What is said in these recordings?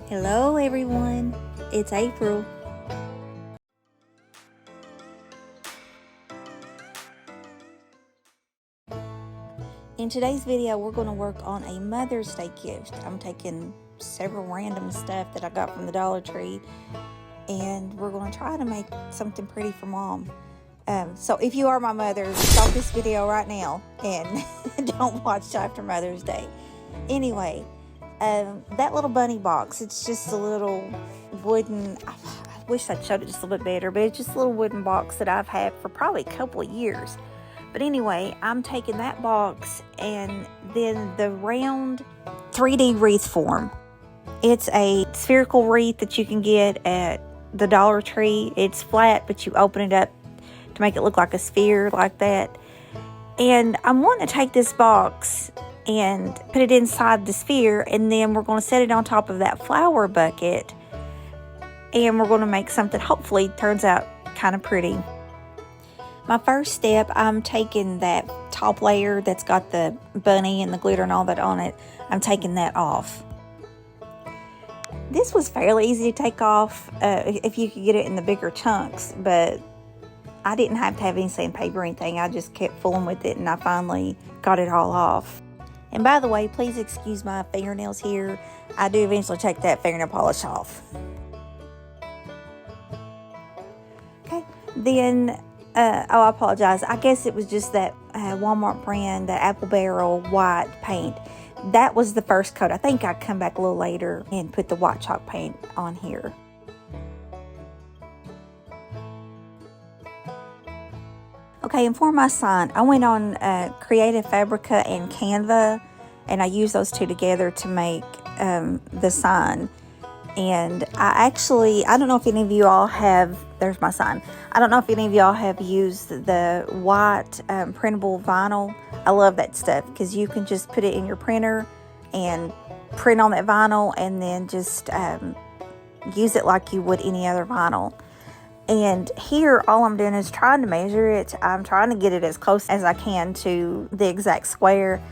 Hello everyone, it's April. In today's video, we're going to work on a Mother's Day gift. I'm taking several random stuff that I got from the Dollar Tree, and we're going to try to make something pretty for Mom. So if you are my mother, stop this video right now and don't watch till after Mother's Day. Anyway, that little bunny box, it's just a little wooden, I wish I'd showed it just a little bit better, but it's just a little wooden box that I've had for probably a couple of years. But anyway, I'm taking that box and then the round 3D wreath form. It's a spherical wreath that you can get at the Dollar Tree. It's flat, but you open it up to make it look like a sphere like that. And I'm wanting to take this box and put it inside the sphere, and then we're going to set it on top of that flower bucket, and we're going to make something hopefully turns out kind of pretty. My first step, I'm taking that top layer that's got the bunny and the glitter and all that on it, I'm taking that off. This was fairly easy to take off if you could get it in the bigger chunks, but I didn't have to have any sandpaper or anything. I just kept fooling with it and I finally got it all off. And by the way, please excuse my fingernails here. I do eventually take that fingernail polish off. Okay, then, I apologize. I guess it was just that Walmart brand, the Apple Barrel white paint. That was the first coat. I think I'd come back a little later and put the white chalk paint on here. Okay, and for my sign, I went on Creative Fabrica and Canva, and I used those two together to make the sign. And I don't know if any of you all have, there's my sign. I don't know if any of y'all have used the white printable vinyl. I love that stuff because you can just put it in your printer and print on that vinyl and then just use it like you would any other vinyl. And here, all I'm doing is trying to measure it. I'm trying to get it as close as I can to the exact square.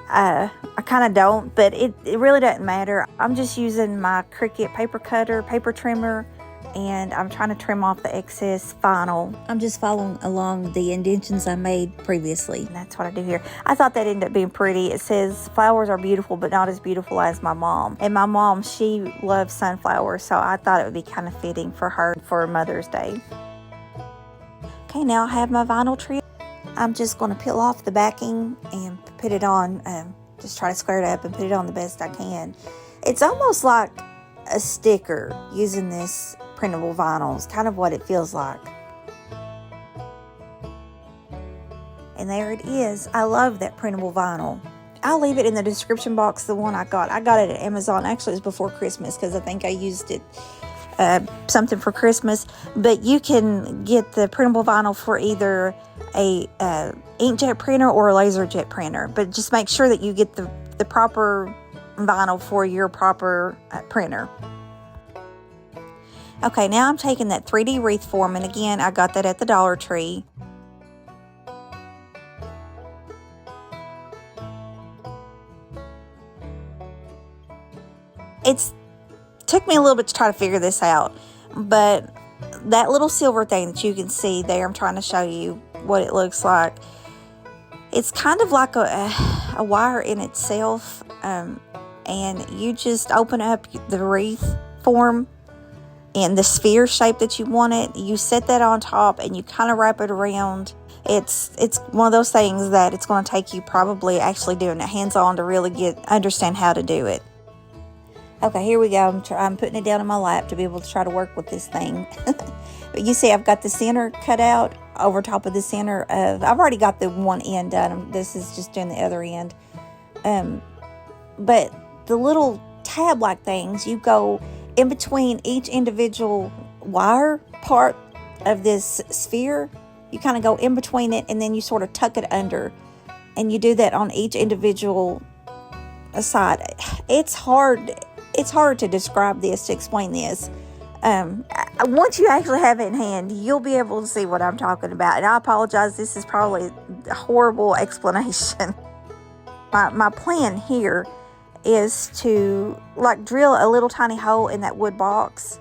I kind of don't, but it really doesn't matter. I'm just using my Cricut paper cutter, paper trimmer, and I'm trying to trim off the excess vinyl. I'm just following along the indentions I made previously. And that's what I do here. I thought that ended up being pretty. It says, flowers are beautiful, but not as beautiful as my mom. And my mom, she loves sunflowers, so I thought it would be kind of fitting for her for Mother's Day. Okay, now I have my vinyl trim. I'm just going to peel off the backing and put it on, just try to square it up and put it on the best I can. It's almost like a sticker using this printable vinyl. It's kind of what it feels like. And there it is. I love that printable vinyl. I'll leave it in the description box, the one I got. I got it at Amazon. Actually, it was before Christmas because I think I used it something for Christmas. But you can get the printable vinyl for either a inkjet printer or a laser jet printer. But just make sure that you get the proper vinyl for your proper printer. Okay, now I'm taking that 3D wreath form, and again, I got that at the Dollar Tree. It took me a little bit to try to figure this out, but that little silver thing that you can see there, I'm trying to show you what it looks like. It's kind of like a wire in itself, and you just open up the wreath form in the sphere shape that you want it. You set that on top and you kind of wrap it around. It's one of those things that it's going to take you probably actually doing it hands-on to really understand how to do it. Okay, here we go. I'm putting it down in my lap to be able to try to work with this thing. But you see I've got the center cut out over top of the center of, I've already got the one end done. This is just doing the other end. But the little tab-like things, you go in between each individual wire part of this sphere. You kind of go in between it and then you sort of tuck it under. And you do that on each individual side. It's hard to describe this, to explain this. Once you actually have it in hand, you'll be able to see what I'm talking about. And I apologize, this is probably a horrible explanation. My plan here is to like drill a little tiny hole in that wood box,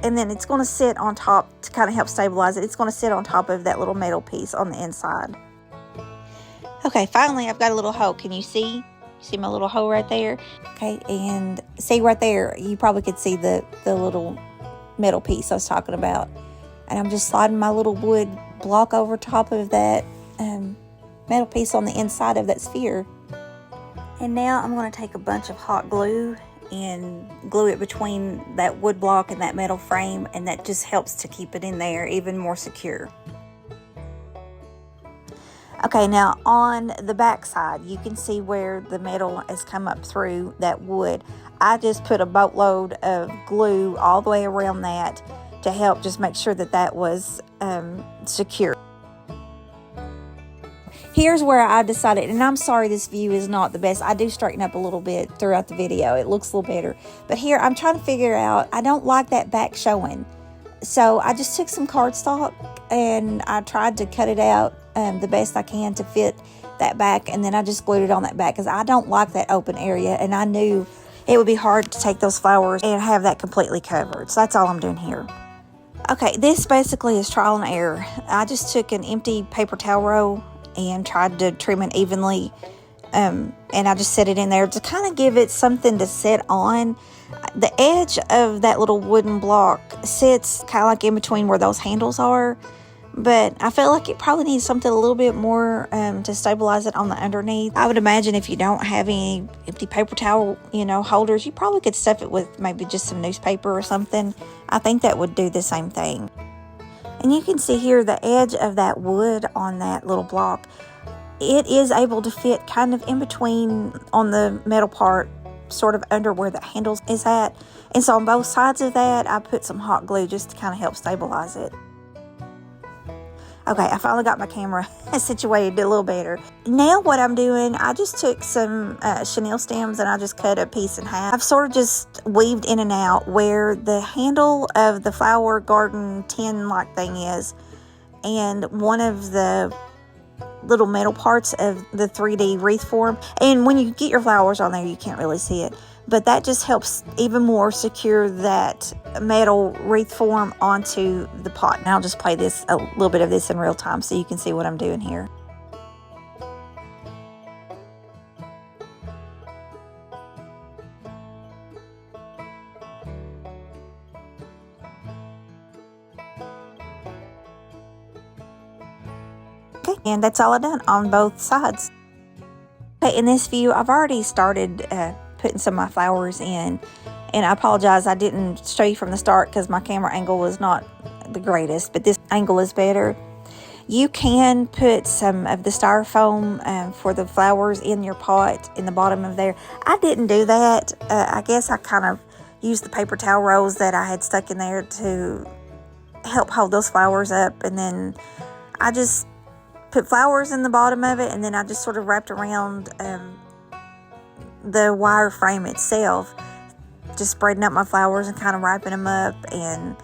and then it's going to sit on top to kind of help stabilize it. It's going to sit on top of that little metal piece on the inside. Okay, finally I've got a little hole. Can you see? See my little hole right there? Okay, and see right there, you probably could see the little metal piece I was talking about. And I'm just sliding my little wood block over top of that metal piece on the inside of that sphere. And now I'm going to take a bunch of hot glue and glue it between that wood block and that metal frame, and that just helps to keep it in there even more secure. Okay, now on the back side, you can see where the metal has come up through that wood. I just put a boatload of glue all the way around that to help just make sure that that was secure. Here's where I decided, and I'm sorry this view is not the best. I do straighten up a little bit throughout the video. It looks a little better. But here, I'm trying to figure out, I don't like that back showing. So I just took some cardstock and I tried to cut it out the best I can to fit that back. And then I just glued it on that back because I don't like that open area. And I knew it would be hard to take those flowers and have that completely covered. So that's all I'm doing here. Okay, this basically is trial and error. I just took an empty paper towel roll and tried to trim it evenly, and I just set it in there to kind of give it something to sit on. The edge of that little wooden block sits kind of like in between where those handles are, but I felt like it probably needs something a little bit more to stabilize it on the underneath. I would imagine if you don't have any empty paper towel, holders, you probably could stuff it with maybe just some newspaper or something. I think that would do the same thing. And you can see here the edge of that wood on that little block. It is able to fit kind of in between on the metal part, sort of under where the handles is at. And so on both sides of that, I put some hot glue just to kind of help stabilize it. Okay, I finally got my camera situated a little better. Now what I'm doing, I just took some chenille stems and I just cut a piece in half. I've sort of just weaved in and out where the handle of the flower garden tin-like thing is, and one of the little metal parts of the 3D wreath form. And when you get your flowers on there, you can't really see it. But that just helps even more secure that metal wreath form onto the pot. And I'll just play this, a little bit of this in real time so you can see what I'm doing here. Okay, and that's all I've done on both sides. Okay, in this view, I've already started putting some of my flowers in, and I apologize I didn't show you from the start because my camera angle was not the greatest, but this angle is better. You can put some of the styrofoam for the flowers in your pot in the bottom of there. I didn't do that. I guess I kind of used the paper towel rolls that I had stuck in there to help hold those flowers up, and then I just put flowers in the bottom of it, and then I just sort of wrapped around the wire frame itself, just spreading up my flowers and kind of wrapping them up, and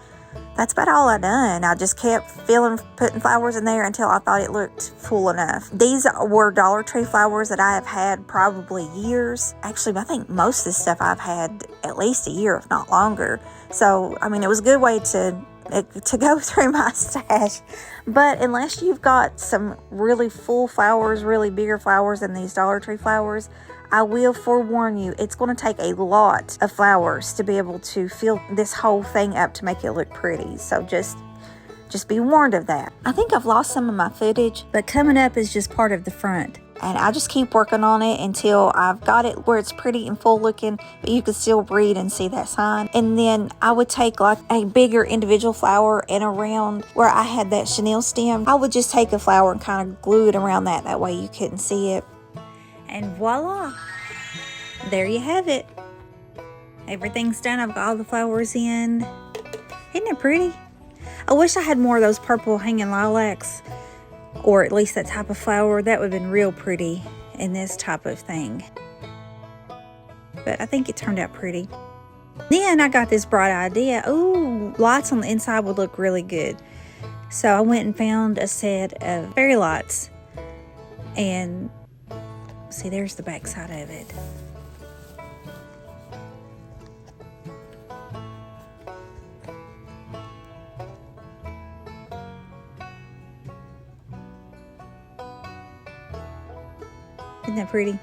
that's about all I done. I just kept putting flowers in there until I thought it looked full enough. These were Dollar Tree flowers that I have had probably years. Actually, I think most of this stuff I've had at least a year, if not longer. So, I mean, it was a good way to go through my stash. But unless you've got some really full flowers, really bigger flowers than these Dollar Tree flowers, I will forewarn you, it's going to take a lot of flowers to be able to fill this whole thing up to make it look pretty. So just be warned of that. I think I've lost some of my footage, but coming up is just part of the front. And I just keep working on it until I've got it where it's pretty and full looking, but you can still read and see that sign. And then I would take like a bigger individual flower, and around where I had that chenille stem, I would just take a flower and kind of glue it around that. That way you couldn't see it. And voila, there you have it. Everything's done. I've got all the flowers in. Isn't it pretty? I wish I had more of those purple hanging lilacs, or at least that type of flower. That would have been real pretty in this type of thing. But I think it turned out pretty. Then I got this bright idea. Ooh, lights on the inside would look really good. So I went and found a set of fairy lights. And see, there's the back side of it. Isn't that pretty?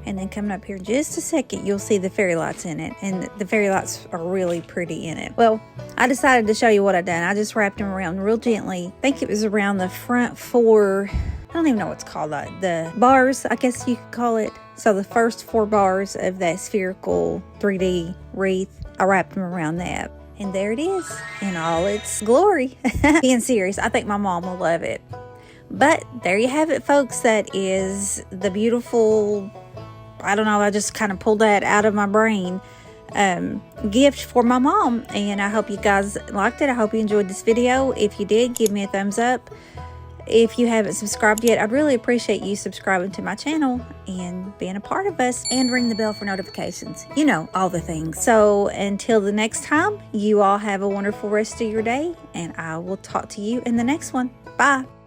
And then coming up here in just a second, you'll see the fairy lights in it. And the fairy lights are really pretty in it. Well, I decided to show you what I done. I just wrapped them around real gently. I think it was around the front 4, I don't even know what's called that. The bars, I guess you could call it. So the first 4 bars of that spherical 3D wreath, I wrapped them around that. And there it is in all its glory. Being serious, I think my mom will love it. But there you have it, folks. That is the beautiful, I don't know, I just kind of pulled that out of my brain, gift for my mom. And I hope you guys liked it. I hope you enjoyed this video. If you did, give me a thumbs up. If you haven't subscribed yet, I'd really appreciate you subscribing to my channel and being a part of us, and ring the bell for notifications. You know, all the things. So until the next time, you all have a wonderful rest of your day, and I will talk to you in the next one. Bye.